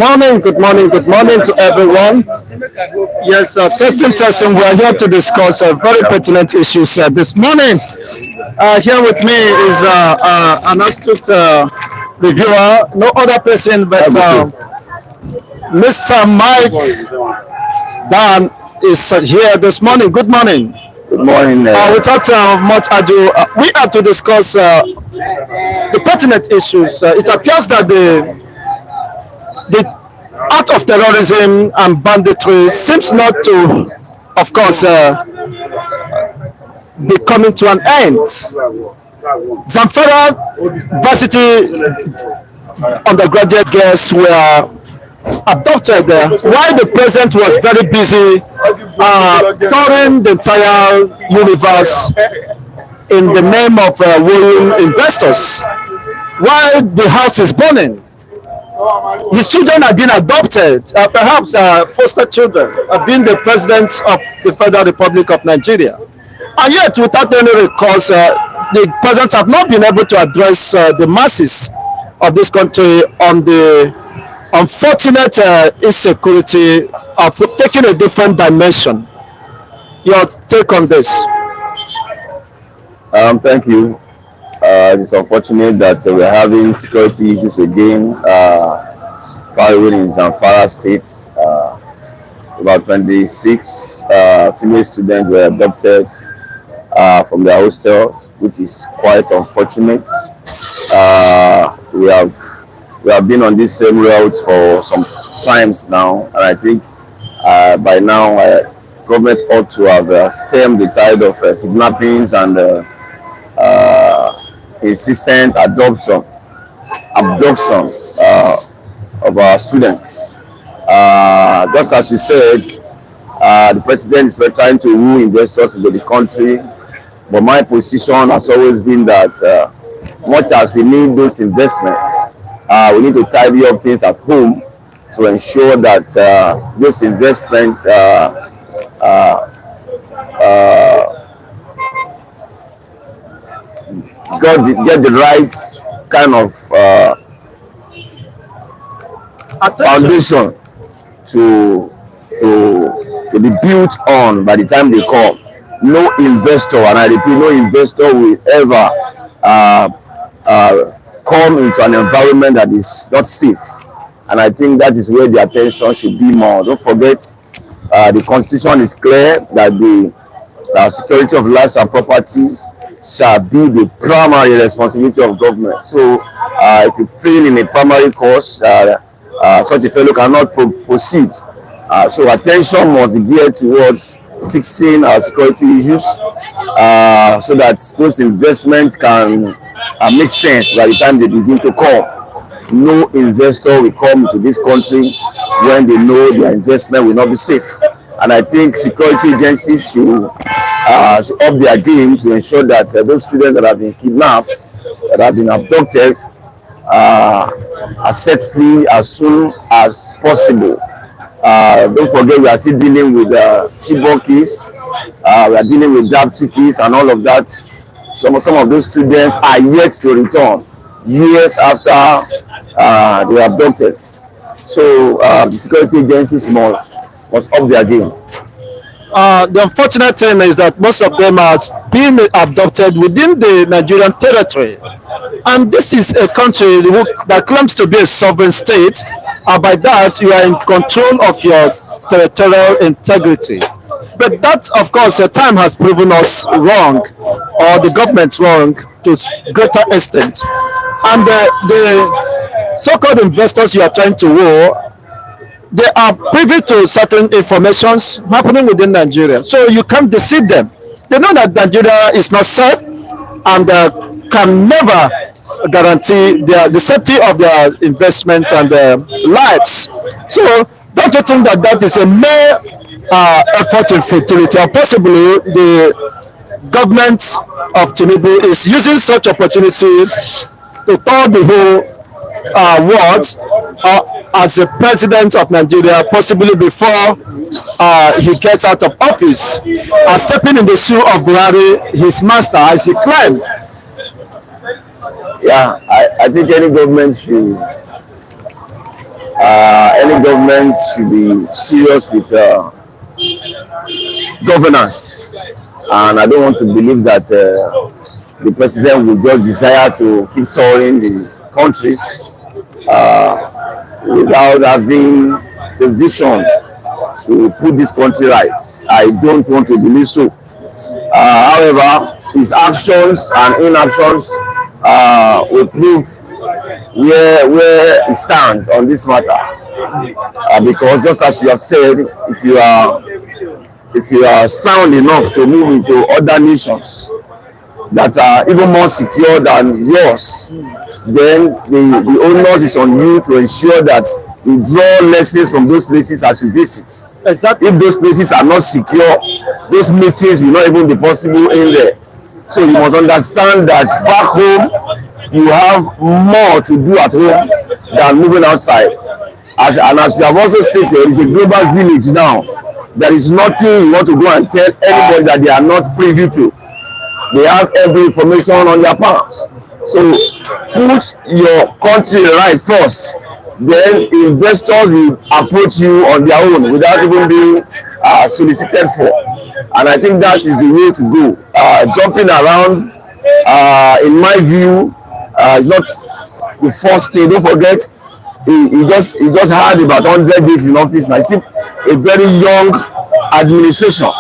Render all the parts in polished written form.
good morning to everyone. Yes, testing. We are here to discuss very pertinent issues this morning. Here with me is an astute reviewer, no other person but Mr. Mike Dan is here this morning. Good morning. Good morning. Without much ado, we are to discuss the pertinent issues. It appears that the act of terrorism and banditry seems not to, of course, be coming to an end. Zamfara Versity undergraduate girls were adopted while the president was very busy touring the entire universe in the name of wooing investors while the house is burning. His children have been adopted, perhaps foster children, have been the presidents of the Federal Republic of Nigeria. And yet, without any recourse, the presidents have not been able to address the masses of this country on the unfortunate insecurity of taking a different dimension. Your take on this? Thank you. It's unfortunate that we're having security issues again. Far away in Zamfara State, about 26 female students were adopted from their hostel, which is quite unfortunate. We have been on this same route for some times now, and I think by now government ought to have stemmed the tide of kidnappings and insistent abduction of our students. Just as you said, the president is trying to woo investors into the country, but my position has always been that much as we need those investments, we need to tidy up things at home to ensure that those investments get the right kind of foundation to be built on by the time they come. No investor, and I repeat, no investor will ever come into an environment that is not safe. And I think that is where the attention should be more. Don't forget, the constitution is clear that the security of lives and properties shall be the primary responsibility of government. So if you fail in a primary course, such a fellow cannot proceed. So attention must be geared towards fixing our security issues so that those investments can make sense by the time they begin to come. No investor will come to this country when they know their investment will not be safe. And I think security agencies should up their game to ensure that those students that have been kidnapped, that have been abducted, are set free as soon as possible. Don't forget, we are still dealing with Chibok keys, we are dealing with Dapchi keys and all of that. Some of those students are yet to return years after they were abducted. So the security agencies must up their game. The unfortunate thing is that most of them are being abducted within the Nigerian territory. And this is a country that claims to be a sovereign state. By that, you are in control of your territorial integrity. But that, of course, time has proven us wrong, or the government wrong to greater extent. And the so-called investors you are trying to woo, they are privy to certain informations happening within Nigeria. So you can't deceive them. They know that Nigeria is not safe and can never guarantee the safety of their investments and their lives. So don't you think that that is a mere effort in futility, or possibly the government of Tinubu is using such opportunity to tell the whole world as the president of Nigeria, possibly before he gets out of office, stepping in the shoe of Buhari, his master, as he claimed. Yeah, I think any government should Any government should be serious with governance, and I don't want to believe that the president will just desire to keep touring the countries without having the vision to put this country right. I don't want to believe so. However, his actions and inactions will prove where he stands on this matter. Because just as you have said, if you are sound enough to move into other nations that are even more secure than yours, then the onus is on you to ensure that you draw lessons from those places as you visit. Exactly. If those places are not secure, those meetings will not even be possible in there. So you must understand that back home, you have more to do at home than moving outside. And as you have also stated, it's a global village now. There is nothing you want to go and tell anybody that they are not privy to. They have every information on their palms. So put your country right first. Then investors will approach you on their own without even being solicited for. And I think that is the way to go. Jumping around, in my view, is not the first thing. Don't forget, he just had about 100 days in office. And I see a very young administration.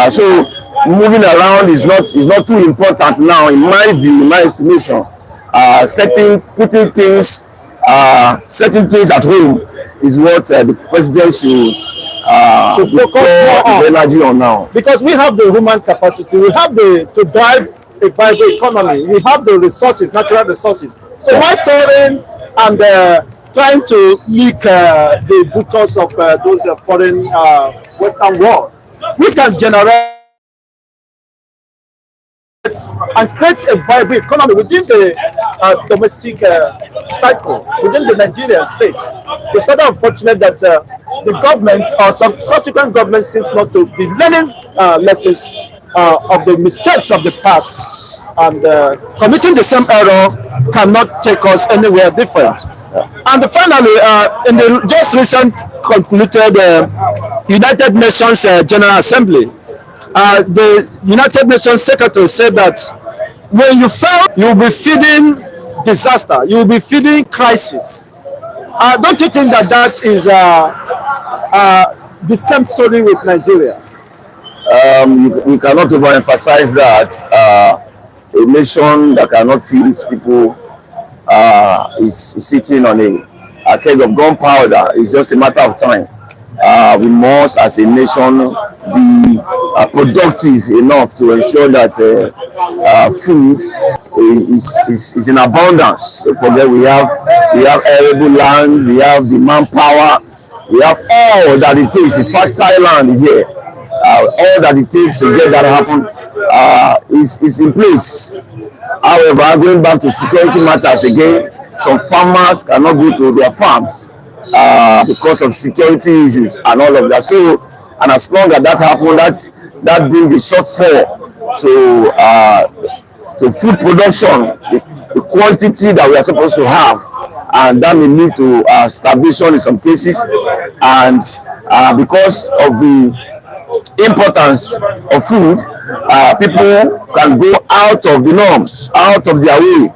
So moving around is not too important now, in my view, in my estimation. Setting things at home is what the president should focus pour more his on. energy on now. Because we have the human capacity, we have to drive a vibrant economy, we have the resources, natural resources. So why touring and trying to lick the butchers of those foreign Western world? We can generate and create a vibrant economy within the domestic cycle, within the Nigerian state. It's rather unfortunate that the government or some subsequent government seems not to be learning lessons of the mistakes of the past, and committing the same error cannot take us anywhere different. And finally, in the just recent concluded United Nations General Assembly, the United Nations Secretary said that when you fail, you will be feeding disaster, you will be feeding crisis. Don't you think that that is the same story with Nigeria? We cannot overemphasize that. A nation that cannot feed its people is sitting on a keg of gunpowder. It's just a matter of time. We must, as a nation, be productive enough to ensure that food is in abundance. Don't forget, we have arable land, we have the manpower, we have all that it takes. In fact, Thailand is here. All that it takes to get that happen is in place. However, going back to security matters again, some farmers cannot go to their farms because of security issues and all of that. So, and as long as that happens, that brings a shortfall to food production, the quantity that we are supposed to have, and that may lead to starvation in some cases. And because of the importance of food, people can go out of the norms, out of their way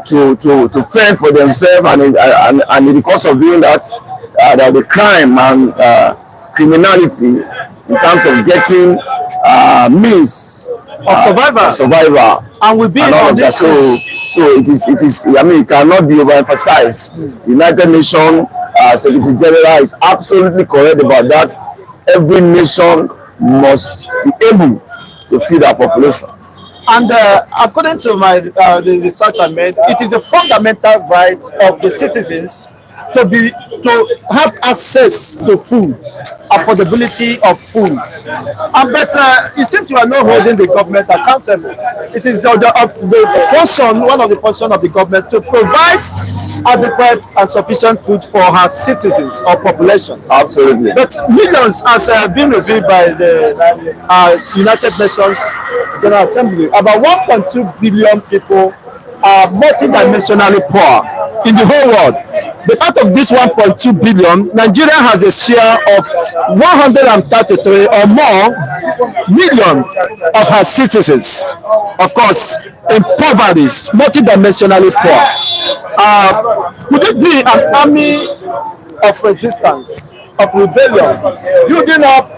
to fend for themselves, and in the course of doing that, the crime and criminality in terms of getting means of survival, And we've been and all on of that. this. So it is. I mean, it cannot be overemphasized. United Nations Secretary General is absolutely correct about that. Every nation must be able to feed our population. And according to the research I made, it is a fundamental right of the citizens to have access to food, affordability of food. But it seems we are not holding the government accountable. It is the function, one of the functions of the government, to provide adequate and sufficient food for her citizens or populations. Absolutely. But millions, as been revealed by the United Nations General Assembly, about 1.2 billion people are multidimensionally poor in the whole world. But out of this 1.2 billion, Nigeria has a share of 133 or more millions of her citizens, of course, impoverished, multidimensionally poor. Could it be an army of resistance, of rebellion, building up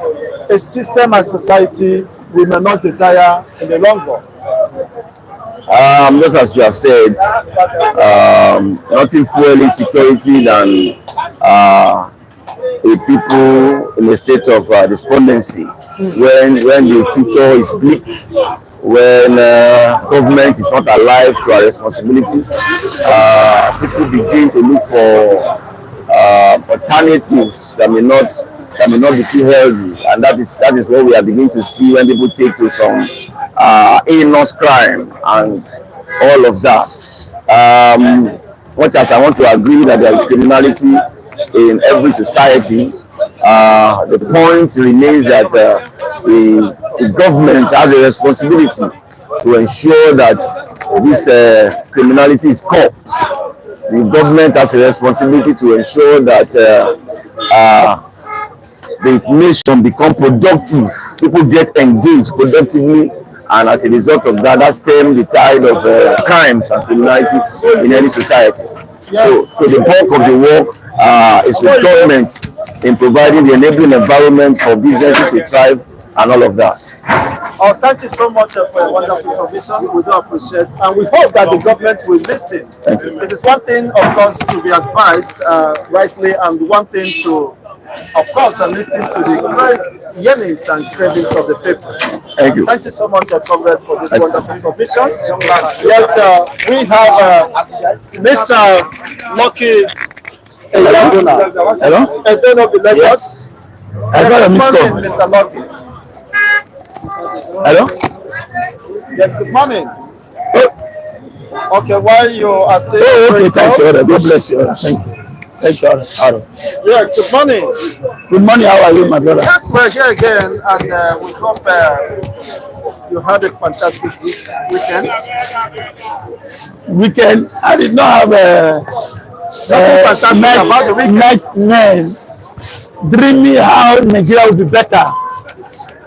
a system and society we may not desire in the long run? Just as you have said, nothing fuel insecurity than a people in a state of despondency when the future is bleak, when government is not alive to our responsibility. People begin to look for alternatives that may not be too healthy, and that is what we are beginning to see when people take to some heinous crime and all of that. Much as I want to agree that there is criminality in every society, the point remains that the government has a responsibility to ensure that this criminality is curbed. The government has a responsibility to ensure that the nation become productive, people get engaged productively, and as a result of that, that stems the tide of crimes and criminality in any society. Yes. So the bulk of the work is with government in providing the enabling environment for businesses to thrive and all of that. Oh, thank you so much for your wonderful submission. We do appreciate, and we hope that the government will listen. Thank you. It is one thing, of course, to be advised rightly, and one thing to, of course, listen to the yearnings and cravings of the people. Thank you. Thank you so much, Comrade, for this wonderful submissions. Yes, we have Mr. Lucky Edona. Hello? Edona of the Lagos. I saw your missed call. Mr. Lucky. Hello? Yeah, good morning. Oh, Okay, while you are still. okay, thank you. God bless you. Thank you. Thank you. Yeah, good morning. Good morning. How are you, my brother? Yes, we're here again, and we hope you had a fantastic weekend. Weekend? I did not have a nightmare dreaming how Nigeria would be better.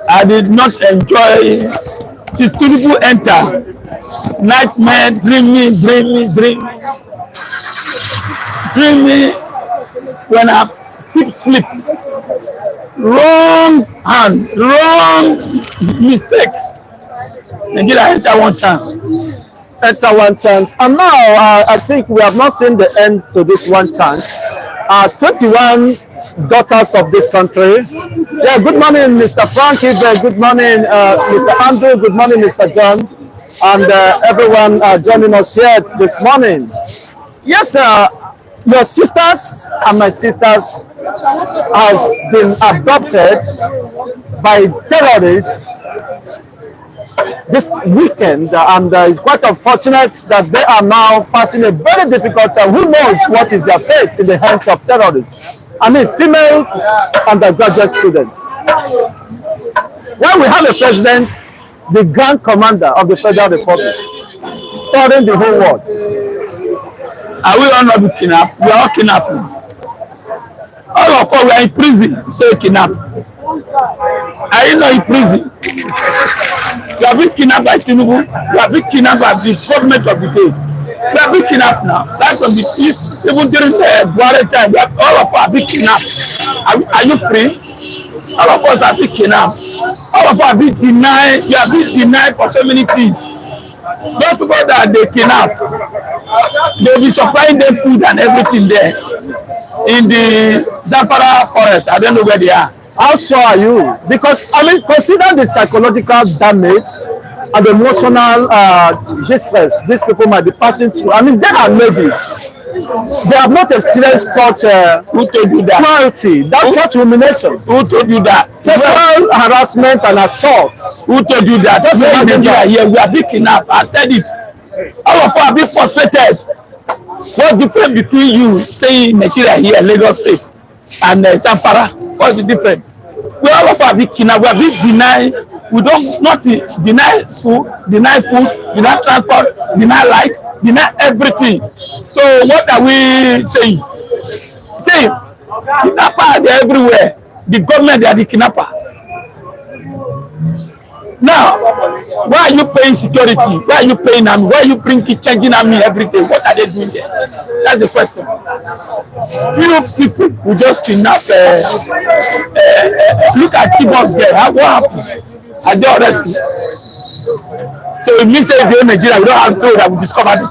I did not enjoy. Since people enter, nightmare, dreaming. When I keep sleep, wrong hand, wrong mistake. Nigeria enter one chance. Enter one chance, and now I think we have not seen the end to this one chance. 21 daughters of this country. Yeah, good morning, Mr. Frankie. Good morning, Mr. Andrew. Good morning, Mr. John, and everyone joining us here this morning. Yes, your sisters and my sisters has been adopted by terrorists this weekend, and it's quite unfortunate that they are now passing a very difficult time. Who knows what is their fate in the hands of terrorists? I mean, female undergraduate students. When we have a president, the grand commander of the Federal Republic, telling the whole world, are we all not kidnapped? We are all kidnapping. All of us, we are in prison, so kidnapped. Are you not in prison? You have been kidnapped by Tinubu. You have been kidnapped by the government of the day. We have been kidnapped now. That's on the even during the Buhari time. All of us have been kidnapped. Are you free? All of us have been kidnapped. All of us have been denied. You have been denied for so many things. Those people that they kidnap, they'll be supplying them food and everything there in the Zamfara forest. I don't know where they are. how sure are you? Because, I mean, consider the psychological damage and emotional distress these people might be passing through. I mean, they are ladies. They have not experienced such Who told you that? cruelty, such humiliation. Who told you that? Sexual harassment and assault. Who told you that? Just in Nigeria here, we are being kidnapped. I said it. All of us are being frustrated. What's the difference between you staying in Nigeria here, Lagos State, and Zamfara? What's the difference? We all of us are being kidnapped. We are being denied. We don't not deny food, deny transport, deny light, deny everything. So what are we saying? See, kidnapper are there everywhere. The government, they are the kidnapper. Now, why are you paying security? Why are you paying army? Why are you changing army every day? What are they doing there? That's the question. Few people who just kidnap. Look at T-Boss there. What happened? Are they arrested? So it means that in Nigeria, we don't have to that we discovered it.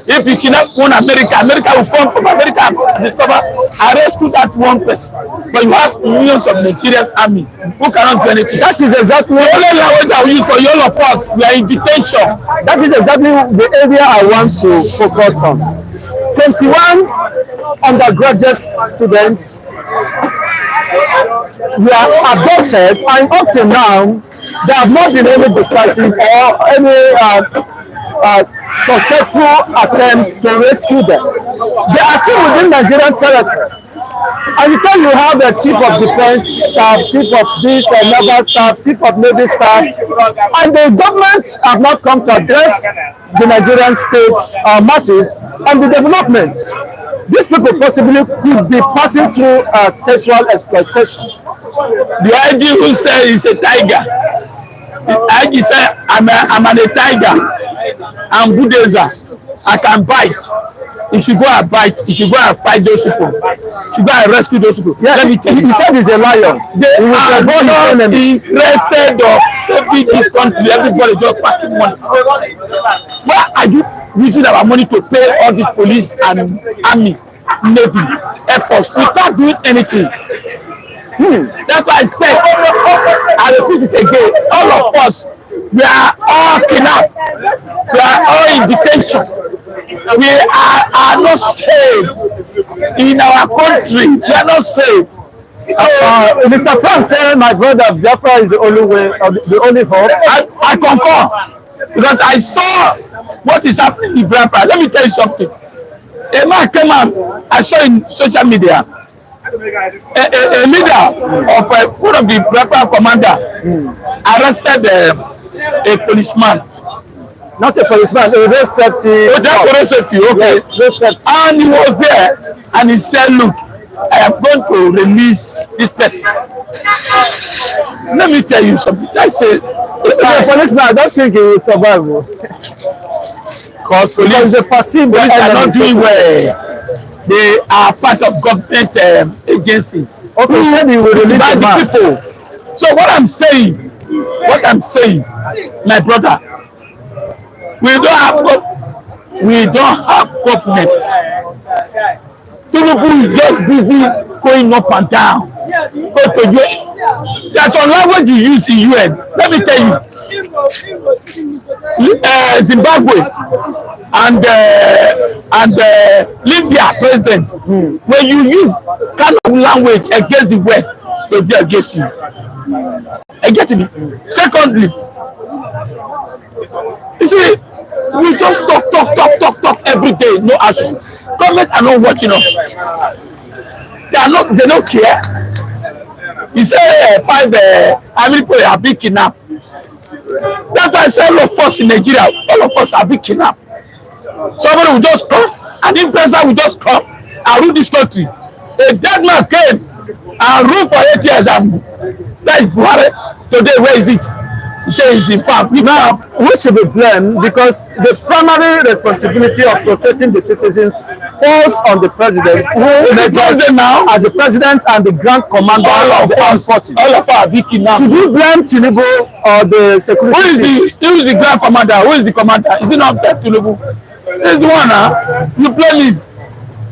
If you kidnap one America, America will come from America and discover, rescue that one person. But you have millions of Nigerian army who cannot do anything. That is exactly the only language that we use for all of us. We are in detention. That is exactly the area I want to focus on. 21 undergraduate students were abducted, and up till now, there have not been any decisive or any successful attempt to rescue them. They are still within Nigerian territory. And you say you have a chief of defense staff, chief of this, naval staff, chief of navy staff, and the governments have not come to address the Nigerian state masses and the development. These people possibly could be passing through sexual exploitation. The IG who said he's a tiger. The IG said, I'm a tiger. I'm bulldozer. I can bite. You should go and bite. You should go and fight those people. You should go and rescue those people. Yeah, let me tell you. He said he's a lion. They are not interested of saving this country. Everybody just packing money. Why are you using our money to pay all the police and army, navy, air force without doing anything? That's why I said, I repeat it again, all of us, we are all kidnapped. We are all in detention. We are not safe in our country. We are not safe. Mr. Frank said, my brother, Biafra is the only way, the only hope. I concur, because I saw what is happening in Biafra. Let me tell you something. A man came out, I saw in social media, a leader of one of the Biafra commander arrested a policeman. Not a policeman, a road safety. Oh, that's road safety, okay. Yes, road safety. And he was there, and he said, look, I am going to release this person. Let me tell you something. Let's say, this is a policeman, I don't think he will survive. Because police are not doing well. They are part of government agency. Okay, said he will release the people. So what I'm saying, my brother, we don't have government. People is just busy going up and down. Go to UN. There's some language you use in UN. Let me tell you. Zimbabwe and Libya president. When you use kind of language against the West, they be against you. I get it. Secondly, you see, we just talk every day, no action. Government are not watching us. They don't care. You say how many people are being kidnapped? That's why I say all of us in Nigeria, all of us are being kidnapped. Somebody will just come, an influencer will just come and rule this country. A dead man came and ruled for 8 years, and that is Buhari. Today, where is it? He says it's in fact. Now, we should be blamed because the primary responsibility of protecting the citizens falls on the president, who emerges now as the president and the grand commander of the armed forces. All of us are being kidnapped. Should we blame Tinubu or the security? Who is the grand commander? Who is the commander? Is it not Tinubu? He's the one, You blame him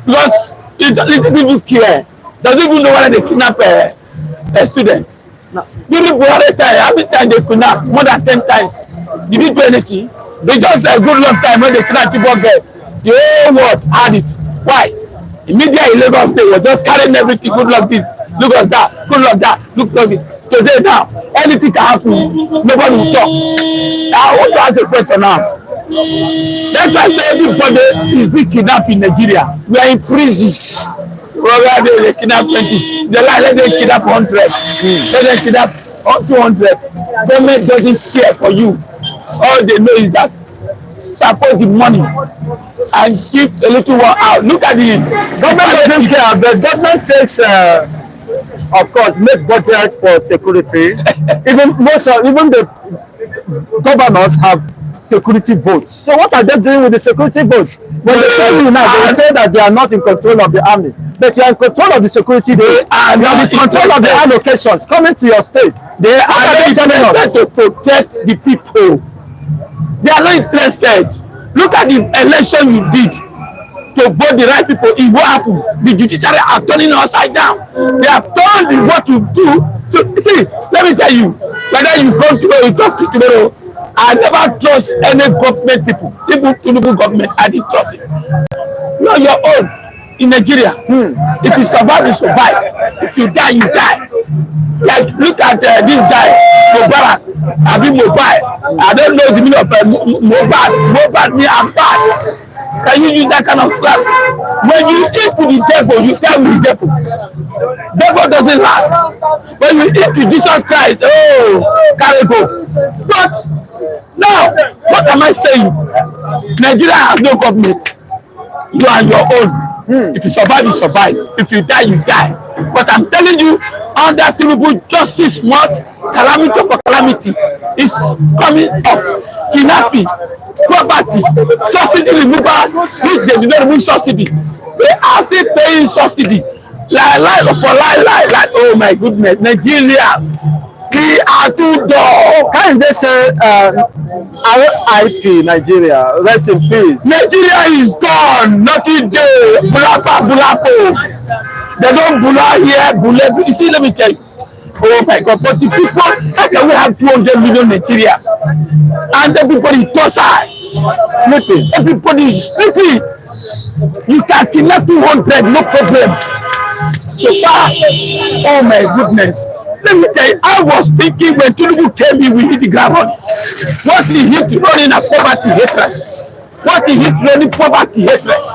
because he doesn't even care. Doesn't even know whether they kidnap a student. During Buhari time, how many times they kidnap? More than 10 times. Did he do anything? They just a good long time when they kidnap people get. The whole world had it. Why? The media in Lagos State was just carrying everything. Good luck this, look us that, good luck that, look luck this. Today now, anything can happen. Nobody will talk. I want to ask a question now. That's why I say everybody is being kidnapped in Nigeria. We are in prison. They kidnap 20. They let them kidnap 100. Let them kidnap 200. Government doesn't care for you. All they know is that support the money and give a little one out. Look at the Government doesn't care, but government takes, of course, make budget for security. Even the governors have security votes. So what are they doing with the security votes? When they tell you now, they say that they are not in control of the army, but you are in control of the security vote. You are in control of the allocations coming to your state. They are interested to protect the people. They are not interested. Look at the election you did to vote the right people. In what happened? The judiciary are turning upside down. They have turned what to do. So see, let me tell you, whether you come tomorrow, you talk to tomorrow, I never trust any government people. Even Tinubu government, I didn't trust it. You are your own in Nigeria. If you survive, you survive. If you die, you die. Like, look at this guy, Mubarak. I mean, Mobile. I don't know the meaning of Mobile. Mobile means I'm bad. Can you use that kind of slap? When you eat to the devil, you tell me the devil. Devil doesn't last. When you eat to Jesus Christ, oh, carry go. But now, what am I saying? Nigeria has no government. You are your own. If you survive, you survive. If you die, you die. But I'm telling you, under Tinubu, just 6 months, calamity for calamity is coming up. Kidnapping, poverty, subsidy removal, which they did not remove subsidy. They are still paying subsidy. Lie. Oh my goodness, Nigeria. We are too dull. Can't they say RIP Nigeria, rest in peace? Nigeria is gone, nothing there. Bulapo. They don't bula here, bula. You see, let me tell you. Oh my God, but the people, how can we have 200 million Nigerians? And everybody is docile, sleeping. Everybody is sleeping. You can kidnap 200, no problem. So far, oh my goodness. Let me tell you, I was thinking when Tinubu came in, we hit the ground running. What he hit running a poverty haters. What he hit running poverty haters.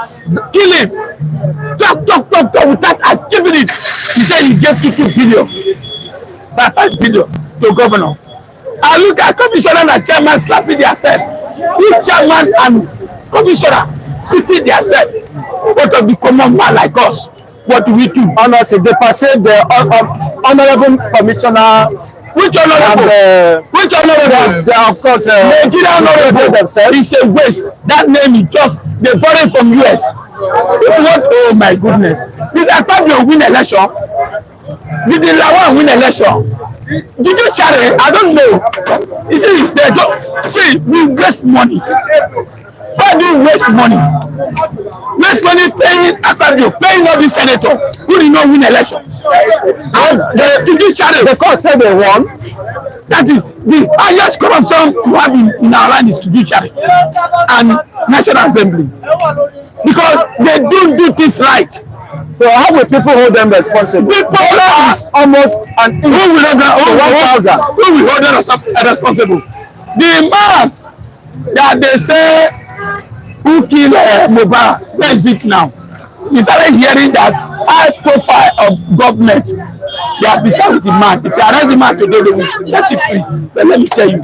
Kill him. Talk without achieving it. He said he gave 2 billion. 5 billion to governor. I look at commissioner and chairman slapping themselves. Each chairman and commissioner putting themselves. What of the common man like us? What do we do? Honestly, they perceive the honorable commissioners. Which honorable? Which honorable? Of course, Nigeria honorable themselves. It's a waste. That name is just they borrowed from US. What? Oh my goodness! Did Akpabio win election? Did the Lawan win election? Did you share it? I don't know. You see, they don't see. We waste money. Why do you waste money? Waste money paying Akpabio, paying all the senator who did not win election. And the judiciary, the court said they won. That is the highest corruption you have in our land is judiciary and National Assembly. Because they don't do things right. So how will people hold them responsible? People is almost an who will hold them responsible? The man that they say who killed Mubarak, where is it now? We started hearing that high profile of government. They are beside with the man. If you arrest the man today, they will set it free. But let me tell you,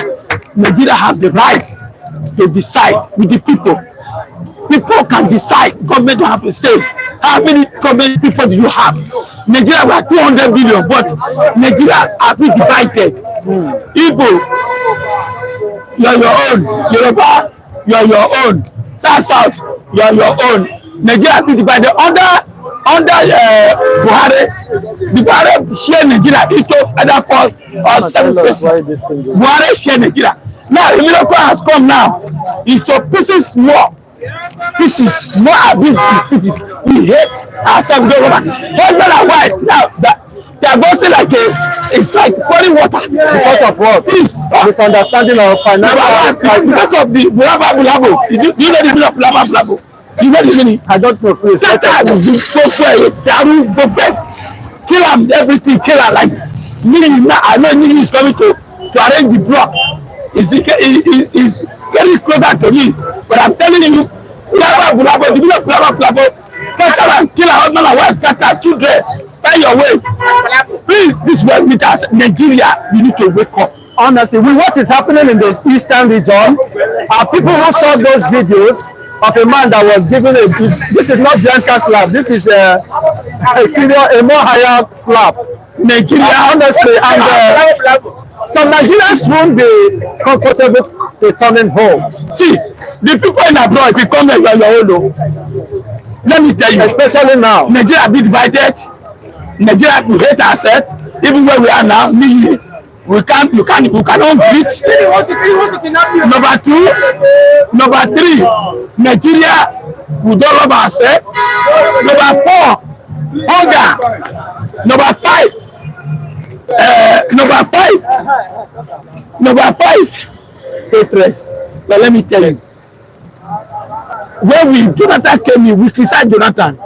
Nigeria have the right to decide with the people. People can decide. Government don't have to say. How many government people do you have? Nigeria, we are 200 billion, but Nigeria are been divided. Igbo, you are your own. Yoruba, you are your own. South, you are your own. Nigeria are been divided under Buhari. The Buhari share Nigeria into other 4 or 7 places. Buhari share Nigeria. Now, the miracle has come now. It's to pieces more. Pieces more abuse. We hate ourselves. Husband and wife now they are going like it's like pouring water. Because of what? This misunderstanding of financial crisis. Because of the bulabo. Do you know the meaning of bulabo? Do you know the meaning? I don't know. Please. Sometimes you go kill them, everything, kill her. Like meaning now, I know Nini is coming to arrange the block. Is very closer to me, but I'm telling you, bulabo, the meaning of bulabo. Scatter and kill our husband and wife, scatter children. Find your way. Please, this way with us, Nigeria, we need to wake up. Honestly, with what is happening in the eastern region People who saw those videos of a man that was given a, this is not Bianca slap, this is a more higher slap. Nigeria, honestly, and some Nigerians won't be comfortable returning home. See, the people in abroad, if you come here, you are your own. Let me tell you, especially now. Nigeria be divided. Nigeria will hate ourselves. Even where we are now, we cannot beat. Number two, number three, Nigeria, we don't love ourselves. Number four, hunger. Number five, hatred. But let me tell you, when Jonathan came in, we criticized Jonathan.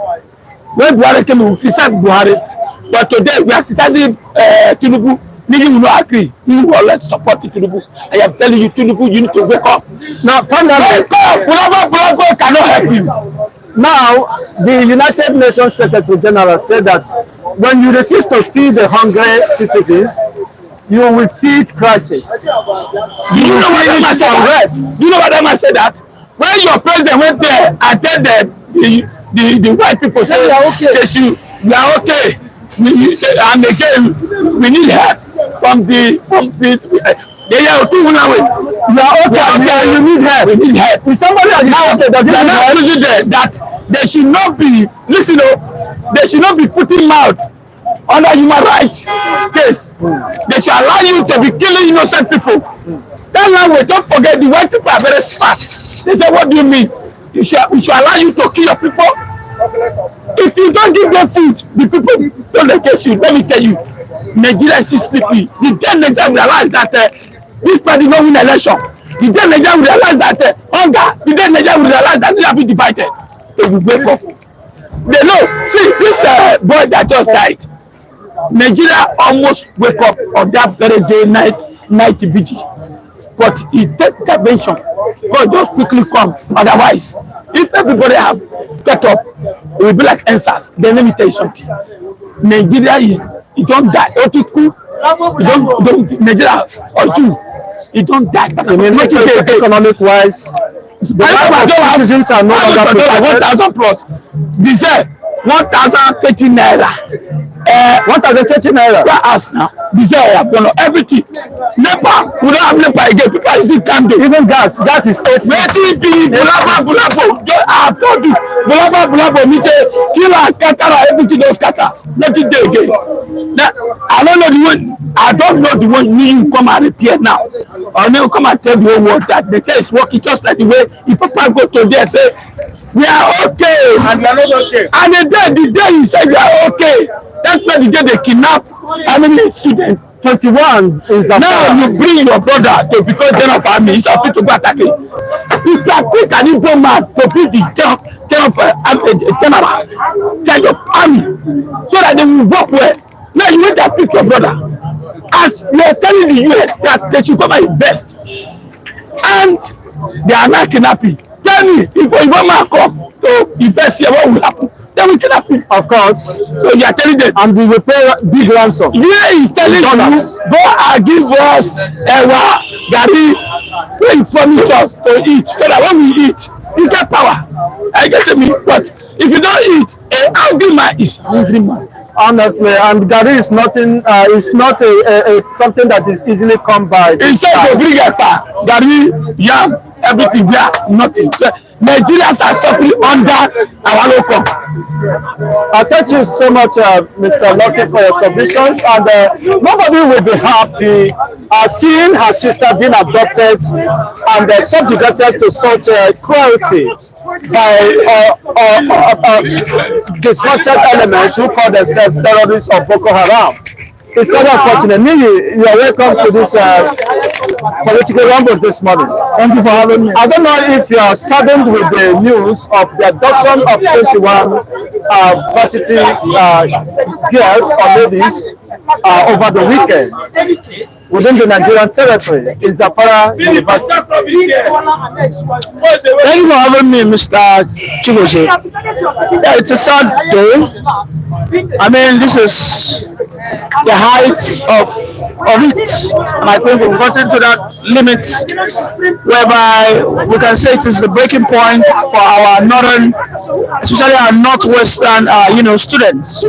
When Buhari came in, we criticized Buhari. But today we are criticizing Tinubu. You will not agree. You will not support Tinubu. I am telling you, Tinubu, you need to wake up. Now, finally, wake up. Bulaba cannot help you. Now, the United Nations Secretary General said that when you refuse to feed the hungry citizens, you will feed crisis. Do you know what I said? Rest. Do you know what I said that? When your president went there, I tell them the white people say we are okay. And again, we need help from the they are okay. You need help. We need help. If somebody has now okay, does it mean that they should not be they should not be putting mouth under human rights case. They should allow you to be killing innocent people. That language, don't forget, the white people are very smart. They say, what do you mean? We should allow you to kill your people? If you don't give them food, the people don't engage you. Let me tell you, Nigeria is speaking. The day Nigeria realize that this party don't win election, the day Nigeria will realize that hunger, the day Nigeria will realize that they have been divided, they will wake up. They know. See, this boy that just died, Nigeria almost wake up on that very day, night vigil. But he take intervention. God just quickly come. Otherwise, if everybody have get up, it will be like answers. Then let me tell you something. Nigeria it don't die. Nigeria or you, it don't die. I mean, economic wise, the citizens are no longer protected. 1,000 plus. This 1,030 naira. 1,030 naira. Us now. This have gone everything. NEPA, we don't have NEPA again. People still can't do. Even gas is 8. Bulabo. I have told you. Bulabo, kill scatter, everything don't scatter. Nothing there again. Now, I don't know the one you come and repair now. Or now come and tell the whole world that the chair is working just like the way if people go to there and say, we are okay. And we are not okay. And the day you say we are okay, that's why the day they kidnap how many students? 21 in Zamfara. Now you bring your brother to become general of army. He's afraid to go attack him. If you are quick and you go mad to be the general of army, so that they will work well. Now you need to pick your brother. As you are telling the UN that they should come and invest, and they are not kidnapping. Tell me, if a man come to invest here, what will happen? Then we cannot pick. Of course. So you are telling them, and they will pay big ransom. Yeah, he's telling you, go and give us Gary, where you promise us to eat, so that when we eat, you get power. I get me, but if you don't eat, an angry man is hungry man. Honestly, and Gary is nothing. It's not something that is easily come by. Instead of bring a Gary, yam, everything, we are nothing. Nigerians are suffering under our local. Thank you so much, Mr. Lucky, for your submissions. And nobody will be happy seeing her sister being abducted and subjugated to such cruelty by disgruntled elements who call themselves terrorists or Boko Haram. It's so unfortunate. Nini, you are welcome to this political rumbles this morning. Thank you for having me. I don't know if you are saddened with the news of the abduction of 21 Versity girls or ladies over the weekend within the Nigerian territory in Zamfara University. Thank you for having me, Mr. Chigozie. Yeah, it's a sad day. I mean, this is the heights of it. And I think we've gotten to that limit whereby we can say it is the breaking point for our northern, especially our northwestern, students.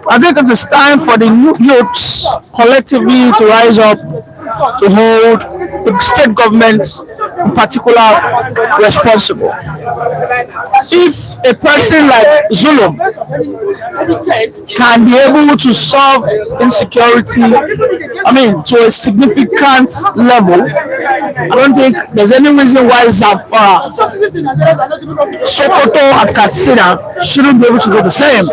I think it is time for the youths collectively to rise up to hold the state government in particular responsible. If a person like Zulum can be able to solve insecurity, to a significant level, I don't think there's any reason why Zamfara, Sokoto, and Katsina shouldn't be able to do the same.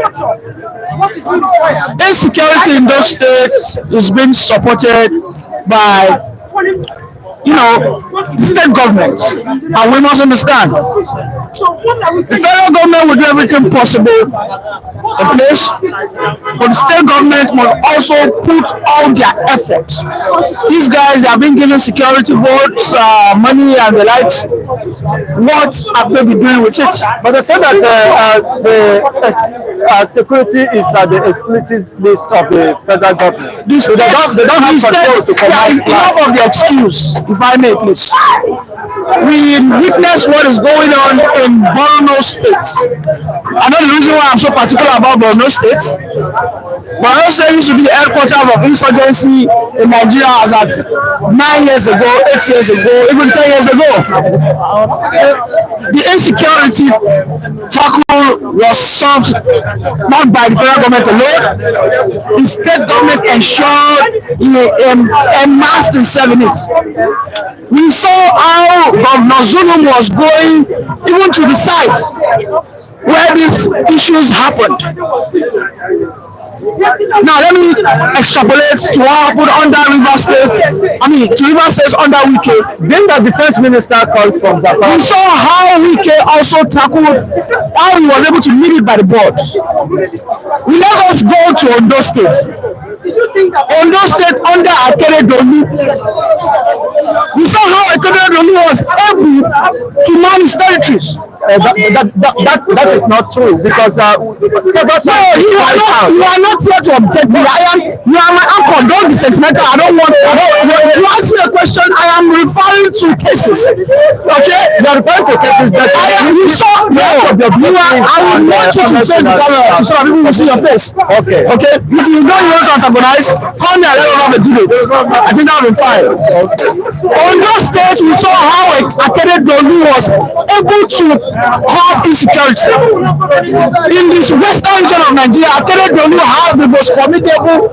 Insecurity in those states is being supported by the state government, and we must understand the federal government will do everything possible in place, but the state government must also put all their efforts. These guys have been given security votes, money, and the likes. What have they been doing with it? But they said that the security is at the exclusive list of the federal government. So they don't have control to command. Enough of the excuse, if I may, please. We witness what is going on in Borno State. I know the reason why I'm so particular about Borno State. Borno State used to be the headquarters of insurgency in Nigeria as at 9 years ago, 8 years ago, even 10 years ago. The insecurity tackle was solved not by the federal government alone. The state government ensured massed in 7 years. We saw how Governor Zulum was going even to the site where these issues happened. Now let me extrapolate to what happened under River State. To River State under Wike. Being the defense minister comes from Zamfara. We saw how Wike also tackled how he was able to lead it by the boards. We let us go to Ondo State. Ondo State under Akere Dolu. We saw how Akere Dolu was able to manage territories. That is not true because several times you are not here to object. You are my uncle. Don't be sentimental. You ask me a question. I am referring to cases. Okay, you are referring to cases that I will want you to face the camera so that people will see your face. Okay. If you know you want to antagonize, come here. Let us have a debate. I think that will be fine. On those stage, we saw how Akere Dolu was able to curb insecurity. In this western region of Nigeria, Akere Dolu has the most formidable,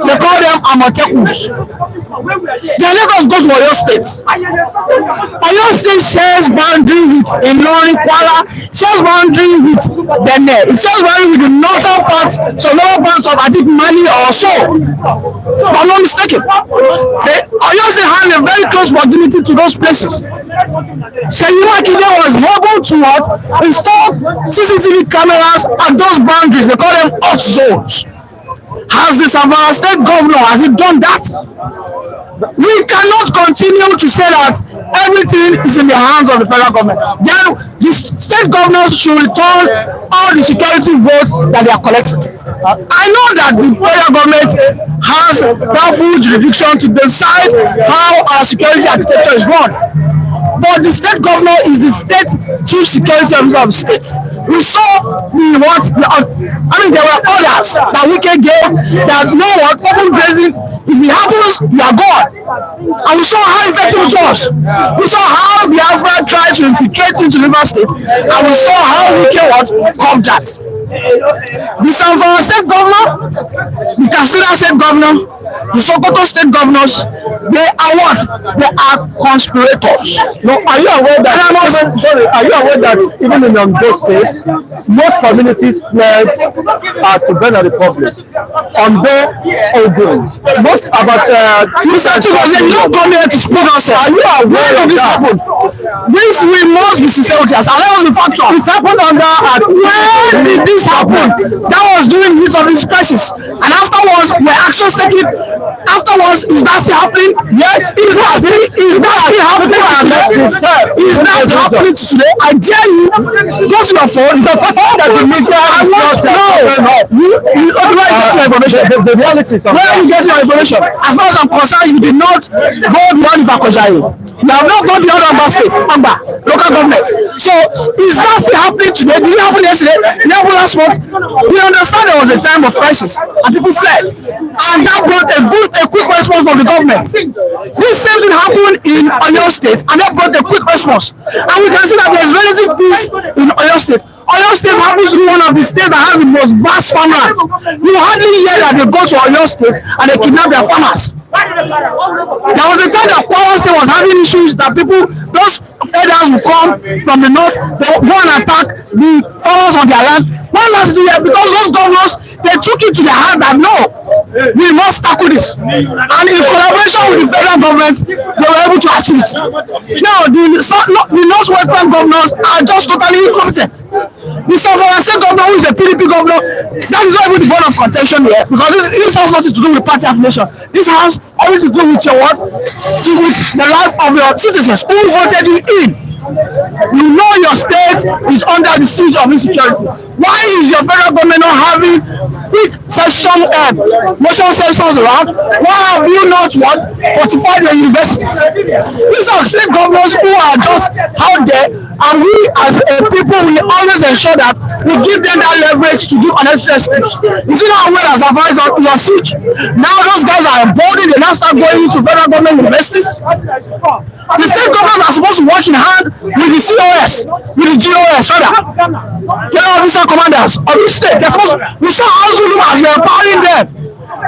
they call them Amotekus. Then let us go to Oyo State. Oyo State shares boundary with Ilorin, Kwara, shares boundary with Benin. It shares boundary with the northern part, so lower parts of Mali or so. If I'm not mistaken. Oyo State has a very close proximity to those places. Seyi Makinde was able to install CCTV cameras at those boundaries. They call them hot zones. Has the Zamfara State governor, has he done that? We cannot continue to say that everything is in the hands of the federal government. Then the state governors should return all the security votes that they are collecting. I know that the federal government has that full jurisdiction to decide how our security architecture is run. But the state governor is the state chief security officer of the state. We saw there were orders that we can give that open grazing, if it happens, we are gone. And we saw how effective it was. We saw how Biafra tried to infiltrate into River State, and we saw how we can curb that. The Zamfara State governor, the Katsina State governor, the Sokoto State governors, they are what? They are conspirators. No, are you aware that even in Ondo State, most communities fled to Benin Republic? Ondo, Ogun, most about Mr. Chigozie, you don't come here to speak nonsense. Are you aware of this that? happened? This we must be sincere with us. Allow the factor. It happened under where did this happen? That was during the heat of this crisis, and afterwards, were actions taken. afterwards, is that still happening? Yes, is that still happening? Is that happening today? I dare you, go to your phone. It's unfortunate that the media is not you otherwise get your information. The reality is where you get your information. As far as I'm concerned, you did not go beyond Ifakojayi. You have not gone beyond Amba State, Amba, local government. So is that still happening today? Did it happen yesterday? Did it happen last month? We understand there was a time of crisis and people fled. And that brought a quick response from the government. This same thing happened in Oyo State and that brought a quick response. And we can see that there is relative peace in Oyo State. Oyo State happens to be one of the states that has the most vast farmlands. You hardly hear that they go to Oyo State and they kidnap their farmers. There was a time that Kwara State was having issues that those elders would come from the north, they would go and attack the farmers on their land. Why last year? Because those governors, they took it to their heart that no, we must tackle this. And in collaboration with the federal government, they were able to achieve it. Now, the northwestern governors are just totally incompetent. The Zamfara State governor, who is a PDP governor, that is not even the bone of contention here, because this has nothing to do with party affiliation. This has everything to do with your what? With the life of your citizens who voted you in. You know your state is under the siege of insecurity. Why is your federal government not having quick motion sessions around? Why have you not fortified your universities? These are state governors who are just out there, and we as a people will always ensure that we give them that leverage to do unnecessary schemes. You see how well as Zamfara is on your siege? Now those guys are emboldened, they now start going into federal government universities. The state governors are supposed to work in hand with the COS, with the GOS, rather. General officer commanders of each state. They're supposed to, we saw how Zulu has been empowering them.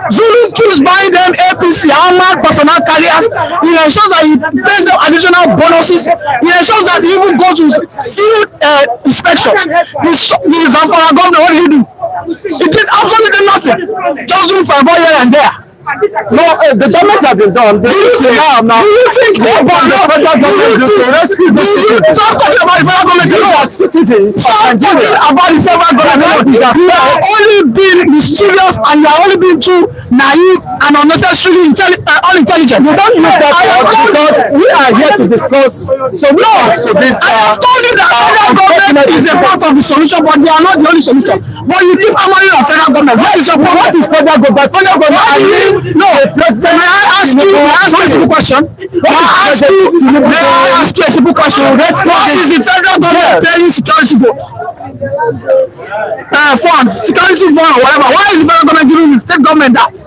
Zulu keeps buying them APC, armored personnel carriers. He ensures that he pays them additional bonuses. He ensures that he even go to field inspections. The Zamfara governor, what did he do? He did absolutely nothing. Just doing for a boy here and there. No, the damage has been done. Do you think about the federal government to rescue the citizens? Stop talking about the federal government. These are citizens. Stop talking about the federal government. You are only being mischievous and you are only being too naive and unnecessarily unintelligent. You don't use that word because we are here to discuss solutions to this. I have told you that federal government is a part of the solution, but they are not the only solution. But you keep hammering on federal government. What is your point? What is federal government? Federal government. No, President. May I ask you a simple question? May I ask you a simple question? What is the federal government paying security for? Fund, security fund or whatever. Why is the federal government giving the state government that?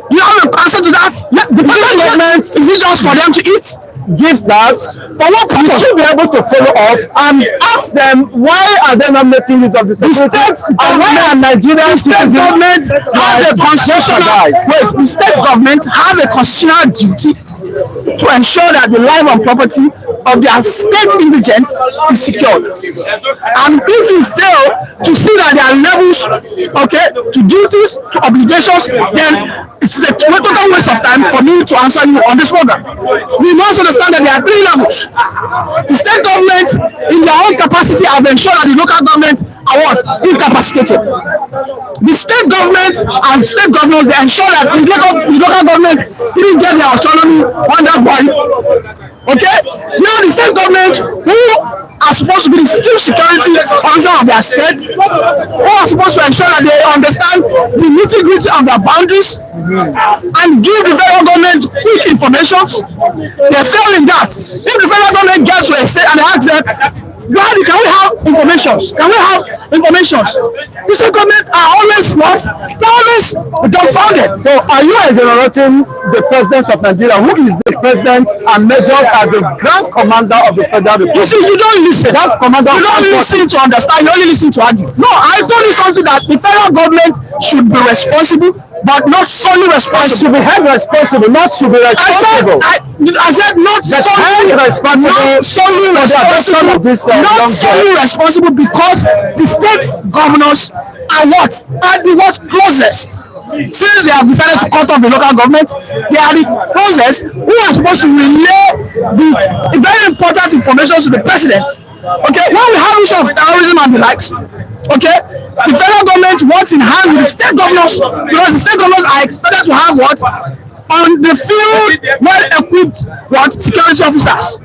Do you have an answer to that? The federal government, is it just for them to eat? Gives that for what purpose? You should be able to follow up and ask them why are they not making use of the security and why are Nigerian government has a constitutional the state government have a constitutional duty to ensure that the life and property of their state indigents is secured. And if you fail to see that there are levels, to duties, to obligations, then it's a total waste of time for me to answer you on this program. We must understand that there are three levels. The state government, in their own capacity, have ensured that the local government are what? Incapacitated. The state government and state governors, they ensure that the local government didn't get their autonomy under body. Okay? Now the state government, who are supposed to be the chief security officer of their state, who are supposed to ensure that they understand the nitty-gritty of their boundaries and give the federal government quick information, they fail in that. If the federal government gets to a state and they ask them, Daddy, can we have informations? Can we have informations? The state government are always what? They're always dumbfounded. So are you exonerating the president of Nigeria, who is the president and measures as the grand commander of the federal republic? You see, you don't listen. That commander, you don't listen to understand, you only listen to argue. No, I told you something that the federal government should be responsible, but not solely responsible. Should be held responsible, not should be responsible. I said not solely responsible. Not solely responsible. Of this, not solely responsible because the state governors are what? Are the what closest. Since they have decided to cut off the local government, they are the closest who are supposed to relay the very important information to the president. Okay, when we have issue of terrorism and the likes, okay, the federal government works in hand with the state governors because the state governors are expected to have what on the field well equipped what security officers.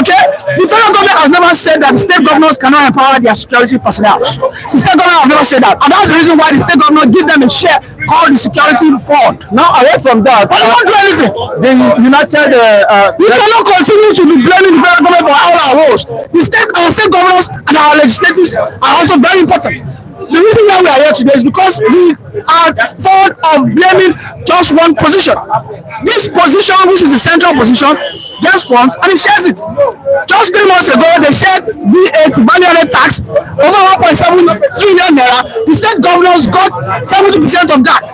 Okay, the federal government has never said that the state governors cannot empower their security personnel. The state government has never said that, and that's the reason why the state governor give them a share called the security fund. Now, away from that, But they won't do anything. the United We cannot continue to be blaming the federal government for all our woes. Our state governors and our legislatives are also very important. The reason why we are here today is because we are fond of blaming just one position. This position, which is the central position, gets funds and it shares it. Just 3 months ago, they shared V8 value-added tax over 1.7 trillion naira. The state governors got 70% of that.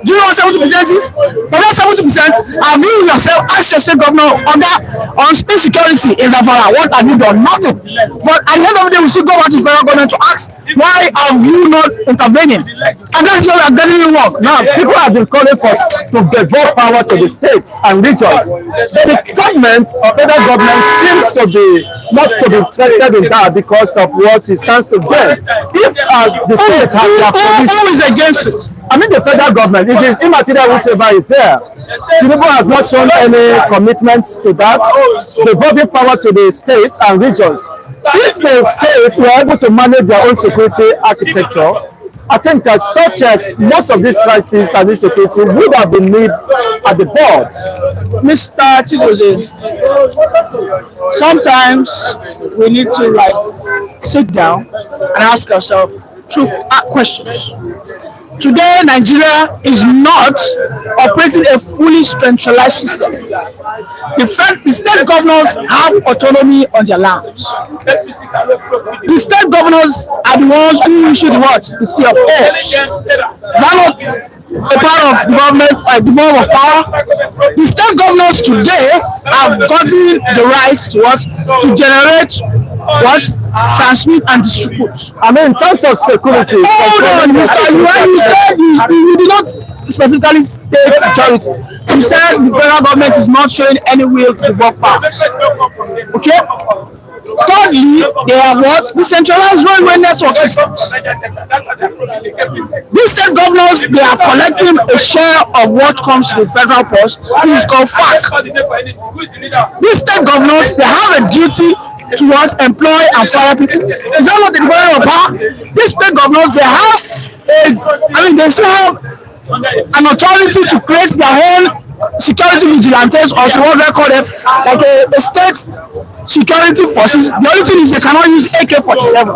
Do you know what 70% is? For that 70%, have you yourself asked your state governor on space security in Zamfara? What have you done? Nothing. But at the end of the day, we still go back to the federal government to ask, why have you not intervening? And that's why we are getting it wrong. now people have been calling for to devolve power to the states and regions. But the government, federal government, seems to be not to be interested in that because of what it stands to gain. If the states have their police, who is against it? I mean the federal government, it is immaterial whichever is there. Tinubu has not shown any commitment to that, devolving power to the states and regions. If the states were able to manage their own security architecture, I think that most of these crises and insecurity would have been made at the board. Mr. Chigozie, sometimes we need to sit down and ask ourselves true questions. Today, Nigeria is not operating a fully centralized system. The state governors have autonomy on their lands. The state governors are the ones who issue the what? The C of O. Is that not a part of development, devolve of power? The state governors today have gotten the right to what? To generate what? Transmit and distribute. I mean, in terms of security. Hold on, Mr. You said you did not specifically state security. You said the federal government is not showing any will to devolve powers. Okay? Thirdly, they have what? Decentralized railway network systems. These state governors, they are collecting a share of what comes to the federal purse, which is called FAC. These state governors, they have a duty to what? Employ and fire people. Is that not the development of power? These state governors, they still have an authority to create their own security vigilantes, or what they call them, like a state security forces. The only thing is they cannot use AK-47.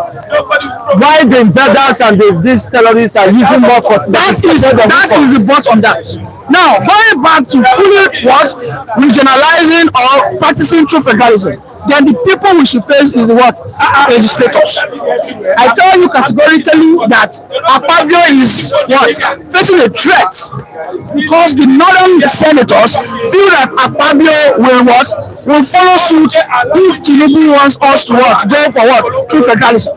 Why the invaders and these terrorists are using more for that is the bottom on that. Now, going back to fully what? Regionalizing or practicing true federalism, then the people we should face is the what? Legislators. I tell you categorically that Akpabio is what? Facing a threat because the northern senators feel that Akpabio will what? Will follow suit if Tinubu wants us to what? Go for what? True federalism.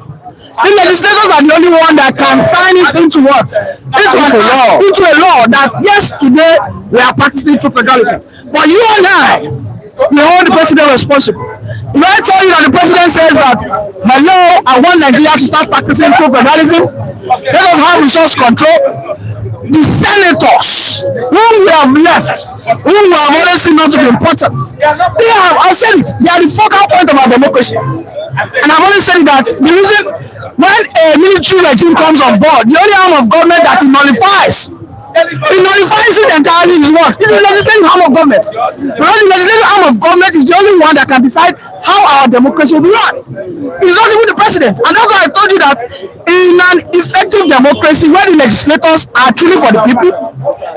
The legislators are the only one that can sign it into what? Into a law that yes, today we are practicing true federalism. But you and I, we hold the president responsible. If I tell you that the president says that, hello, I want Nigeria to start practicing true federalism, let us have resource control. The senators whom we have left, whom we have always seen not to be important, they have, I've said it, they are the focal point of our democracy. And I've always said that the reason when a military regime comes on board, the only arm of government that it nullifies it entirely is what? It's the legislative arm of government. Because the legislative arm of government is the only one that can decide how our democracy will be run. It's not even the president. And that's why I told you that in an effective democracy where the legislators are truly for the people,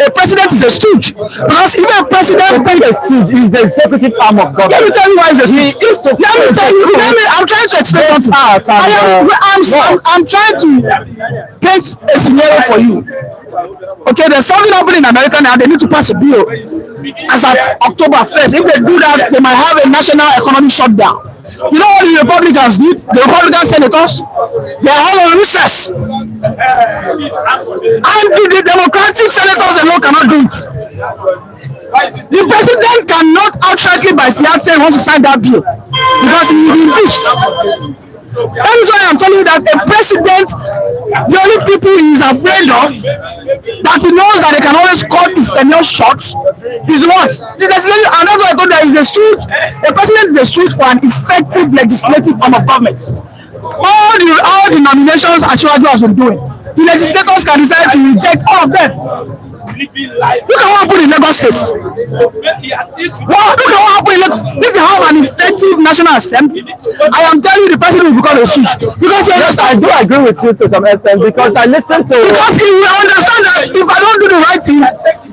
a president is a stooge. Because even a president is the executive arm of government. Let me tell you why he's a stooge. I'm trying to explain something. I'm trying to paint a scenario for you. Okay, there's something happening in America now. They need to pass a bill as at October 1st. If they do that, they might have a national economic shutdown. You know what the Republicans did? The Republican senators, they are all on recess. And the Democratic senators alone cannot do it. The president cannot outrightly by fiat say he wants to sign that bill. because he will be impeached. That is why I'm telling you that a president, the only people he is afraid of, that he knows that they can always cut his tenure short, is what? The legislative, and that's why I told you that is a stooge. A president is a stooge for an effective legislative arm of government. All the nominations Asiwaju has been doing, the legislators can decide to reject all of them. Look at what happened in Lagos State. Look at what happened in Lagos. If you have an effective national assembly, I am telling you the president will become a switch. Because Yes, I do agree with you to some extent because I listened to. Because he will understand that if I don't do the right thing,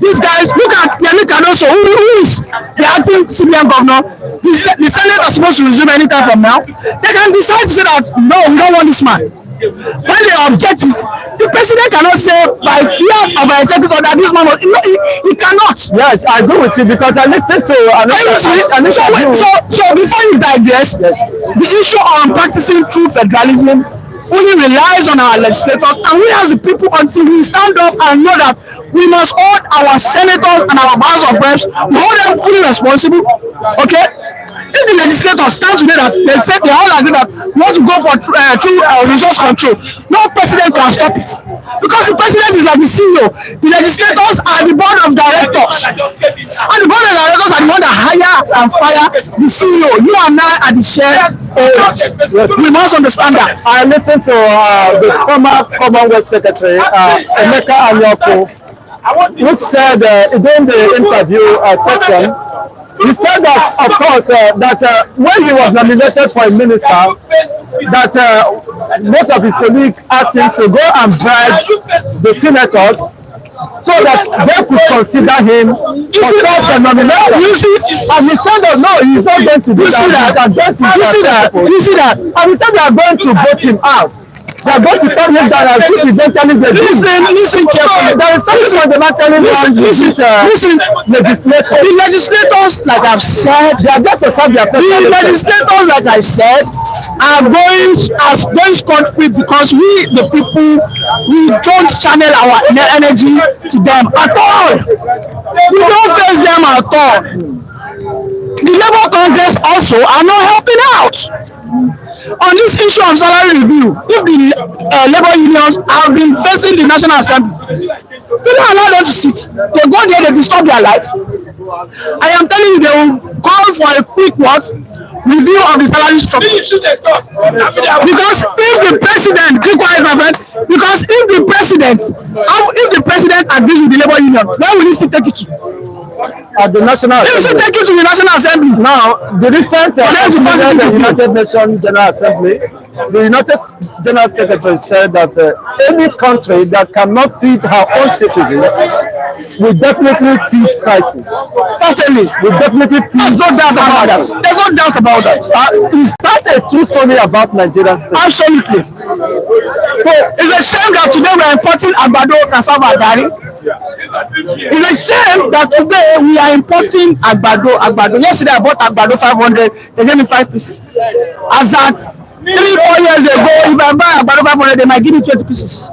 these guys, look at Yemi Cardoso, who is the acting CBN governor. The Senate is supposed to resume anytime from now. They can decide to say that no, we don't want this man. When they object it, the president cannot say by fear of an executor that this man was. No, he cannot. Yes, I agree with you because I listened to. So before you digress, Yes. the issue on practicing true federalism fully relies on our legislators and we as the people until we stand up and know that we must hold our senators and our House of Reps, we hold them fully responsible. Okay? If the legislators stand today that they all agree that we want to go for true resource control, no president can stop it. Because the president is like the CEO. The legislators are the board of directors. And the board of directors are the one that hire and fire the CEO. You and I are the shared owners. Yes. We must understand that. I listened to the former Commonwealth Secretary, Emeka Anyoko, who said during the interview section, he said that, of course, that when he was nominated for a minister, that most of his colleagues asked him to go and bribe the senators so that they could consider him for such a nomination. You see, and he said that no, he's not going to do that. You see that? And he said they are going to vote him out. They are going to turn him down and put eventually the Listen carefully. There is something fundamentally wrong with this legislator. The legislators, like I've said, They are there to serve their the personal interest. legislators, like I said, are going scot-free because we, the people, we don't channel our energy to them at all. We don't face them at all. The Labour Congress also are not helping out. On this issue of salary review, if the labor unions have been facing the National Assembly, they don't allow them to sit. They go there, they disturb their life. I am telling you, they will call for a quick review of the salary structure. Because if the president, if the president agrees with the labor union, where will he still take it to? At the National He will still Assembly. take it to the National Assembly. Now, the recent them to pass it the to United Nations General Assembly, the United General Secretary said that any country that cannot feed her own citizens will definitely feed crisis. Certainly. Will definitely feed. There's no doubt about that. There's no doubt about that. Is that a true story about Nigerian state? Absolutely. So it's a shame that today we are importing agbado, cassava, garri. It's a shame that today we are importing agbado. Yesterday I bought agbado 500. They gave me 5 pieces. As at 3-4 years ago, if I buy agbado 500, they might give me 20 pieces.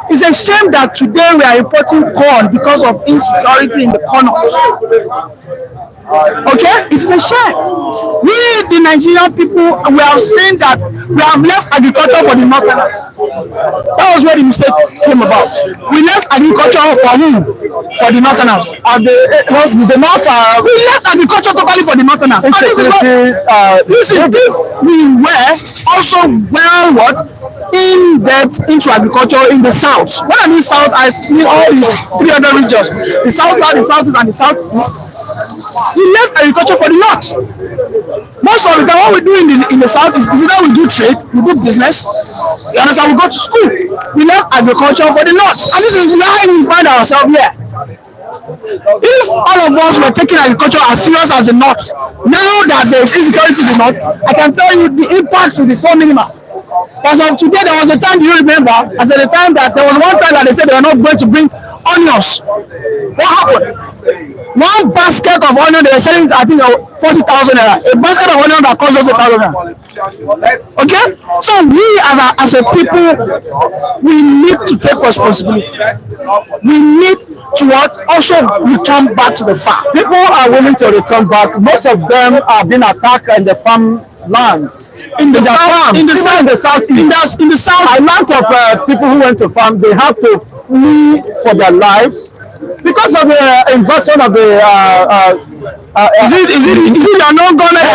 It's a shame that today we are importing corn because of insecurity in the corners. Okay, it's a shame. We, the Nigerian people, we have seen that we have left agriculture for the northerners. That was where the mistake came about. We left agriculture for whom? For the northerners. And the north, we left agriculture totally for the northerners. And this is what, if we were also well in depth into agriculture in the south. When I mean south, I mean all the 300 regions. The south, the southeast, and the southeast. We left agriculture for the north. Most of the time, what we do in the south is either we do trade, we do business, you understand, we go to school. We left agriculture for the north. And this is why we find ourselves here. If all of us were taking agriculture as serious as the north, now that there is insecurity in the north, I can tell you the impact will be so minimal. As of today, there was a time, you remember, as at the time that there was one time that they said they were not going to bring onions. What happened? One basket of onion they were selling, I think, 40,000 naira. A basket of onion that costs us 1,000 naira. Okay? So we as a people, we need to take responsibility. We need to what? Also return back to the farm. People are willing to return back. Most of them have been attacked in the farm lands, In the south, farms, in the even south, in the southeast. in the south, A lot of people who went to farm, they have to flee for their lives because of the invasion of the is it your non-government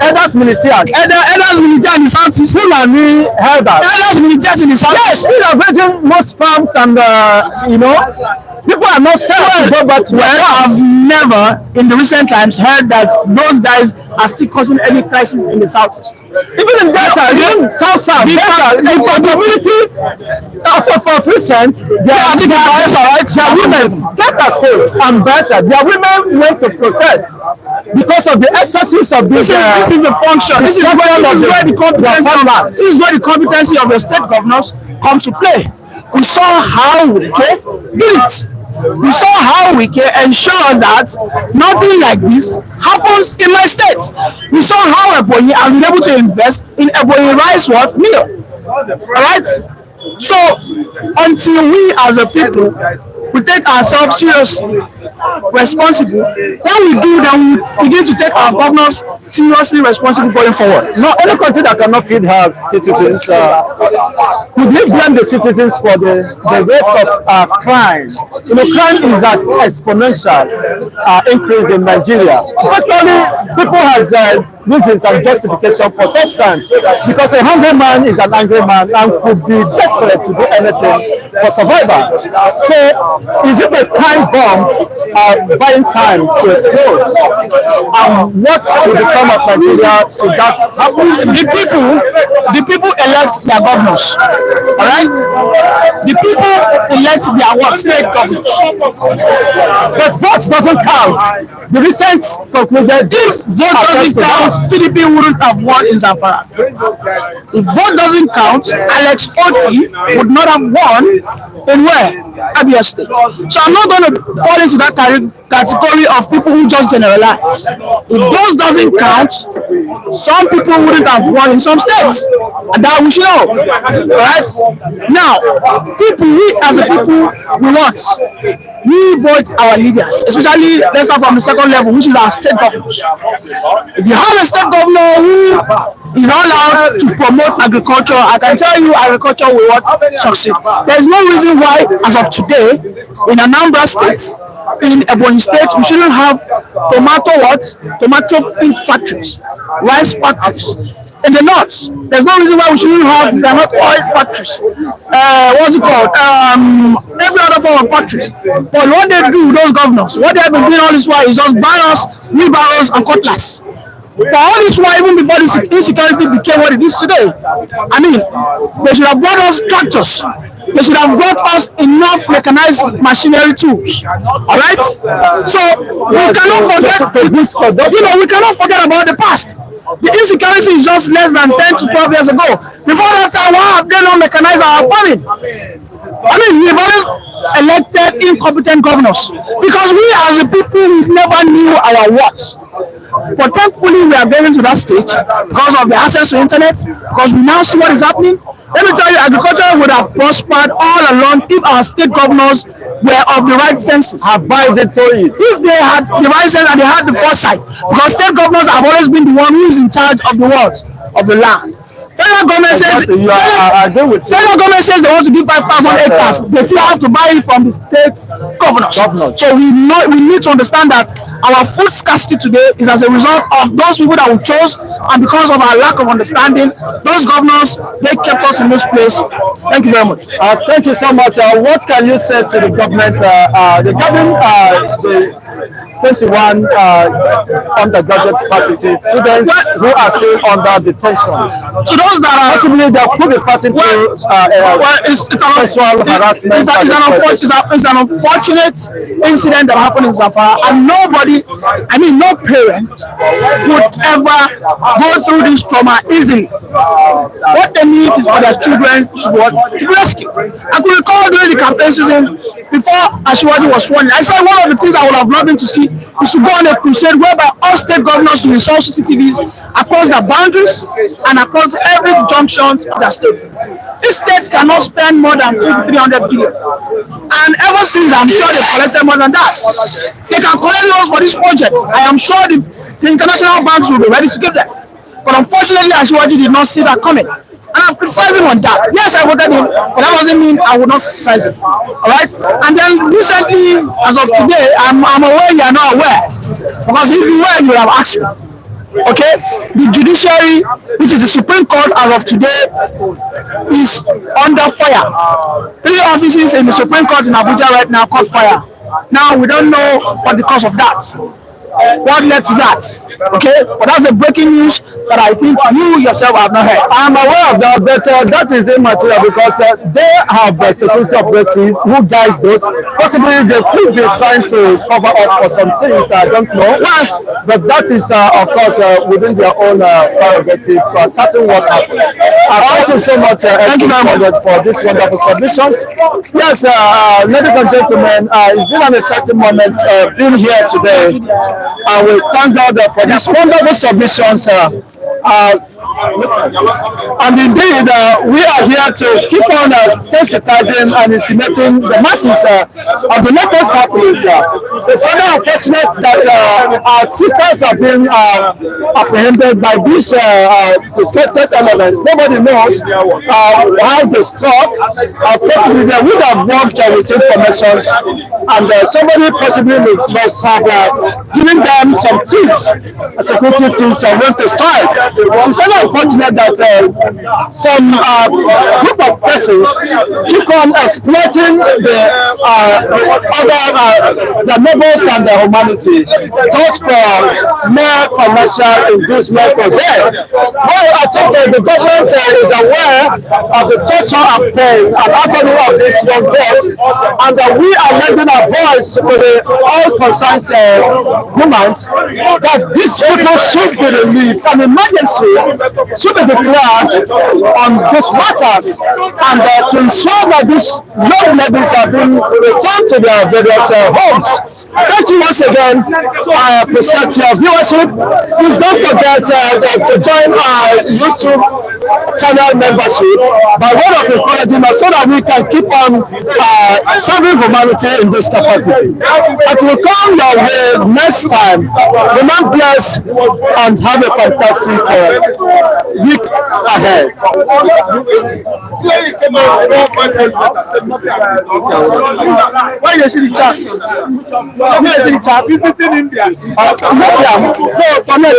elders militias. elders military in the southeast? Fulani elders. Elders military in the Yes, southeast. still invading most farms, and people are not safe to go back to Well, their farms. I've never in the recent times heard that those guys are still causing any crisis in the southeast. Even in Delta, even South, Delta, the community for recent, their women, Delta states and Bersa, their women went to protest because of the excesses of this. This is the function. This is where the competency of the state governors comes to play. We saw how Wike did it. We saw how Wike ensured that nothing like this happens in my state. We saw how Ebonyi has been able to invest in Ebonyi rice mill. Alright? So until we as a people we take ourselves seriously, responsible, when we do, then we begin to take our governors seriously responsible going forward. No, any country that cannot feed her citizens, could we blame the citizens for the rate of crime? Crime is at exponential increase in Nigeria. Actually, people has reasons and justification for such crimes because a hungry man is an angry man and could be desperate to do anything for survival. So, is it a time bomb buying time to explode? And what will become of Nigeria should that happen? The people elect their governors. Alright? The people elect their state governors. But vote doesn't count. The recent concluded If vote doesn't count, PDP wouldn't have won in Zamfara. If vote doesn't count, Alex Oti would not have won in where? Abia State. So I'm not going to fall into that category of people who just generalize. If those doesn't count, some people wouldn't have won in some states, and that we should know. Right now, we as a people, we vote our leaders, especially let's start from the second level, which is our state governors. If you have a state governor who is not allowed to promote agriculture, I can tell you agriculture will succeed. There is no reason why, as of today, in Anambra State, in Ebonyi State, we shouldn't have tomato factories, rice factories. In the north, there's no reason why we shouldn't have granite oil factories. What's it called? Every other form of factories. But what they do, those governors, what they have been doing all this while is just buy us wheelbarrows and cutlass. For all this while, even before this insecurity became what it is today, I mean, they should have brought us tractors. They should have brought us enough mechanized machinery tools. All right. So we cannot forget. We cannot forget about the past. The insecurity is just less than 10 to 12 years ago. Before that time, why have they not mechanized our farming? I mean, we've always elected incompetent governors because we as a people we never knew our worth. But thankfully, we are getting to that stage because of the access to internet, because we now see what is happening. Let me tell you, agriculture would have prospered all along if our state governors were of the right senses. Abided to it. If they had the right sense and they had the foresight, because state governors have always been the one who is in charge of the world, of the land. Federal government says federal government says they want to give 5,000 acres. They still have to buy it from the state governors. So we need to understand that our food scarcity today is as a result of those people that we chose, and because of our lack of understanding, those governors they kept us in this place. Thank you very much. Thank you so much. What can you say to the government regarding the 21 undergraduate faculty students who are still under detention? To those that are possibly they could be passing through sexual harassment. It's an unfortunate incident that happened in Zamfara, and nobody, I mean no parent would ever go through this trauma easily. What they need is for their children to be rescued. I could recall during the campaign season before Ashiwaju was sworn in, I said one of the things I would have loved him to see is to go on a crusade whereby all state governors will install CCTVs across the boundaries and across every junction of the state. These states cannot spend more than 300 billion. And ever since, I'm sure they've collected more than that. They can collect loans for this project. I am sure the international banks will be ready to give them. But unfortunately, Asiwaju did not see that coming. And I've criticized him on that. Yes, I voted him, but that doesn't mean I would not criticize him. All right? And then recently, as of today, I'm aware you are not aware. Because if you were, you would have asked me. Okay? The judiciary, which is the Supreme Court as of today, is under fire. 3 offices in the Supreme Court in Abuja right now caught fire. Now, we don't know what the cause of that. What led to that? Okay, but that's the breaking news that I think you yourself have not heard. I'm aware of that, but that is immaterial because they have security operatives who guides those. Possibly they could be trying to cover up for some things, I don't know. But that is, of course, within their own prerogative to ascertain what happens. Thank you so much, thank you very much for these wonderful submissions. Yes, ladies and gentlemen, it's been an exciting moment being here today. I will thank God for these wonderful submissions. And indeed, we are here to keep on sensitizing and intimating the masses of the latest happenings. It's very unfortunate that our sisters have been apprehended by these suspected elements. Nobody knows how they struck. Possibly they would have worked with information, and somebody possibly must have given them some tips, security tips on when to strike. It's very unfortunate that some group of persons keep on exploiting the neighbors and the humanity just for mere commercial inducement of them. Well, I think the government is aware of the torture and pain and agony of these young girls, and that we are lending our voice to the all concerned humans that these people should be released. An emergency should be declared on these matters, and to ensure that these young ladies are being returned to their various homes. Thank you once again. I appreciate your viewership. Please don't forget to join our YouTube channel membership by way of encouragement so that we can keep on serving humanity in this capacity. It will come your way next time. Remain blessed and have a fantastic week ahead. Why you see the chat? You see the chat? Visiting India. Yes, yeah. No, for me.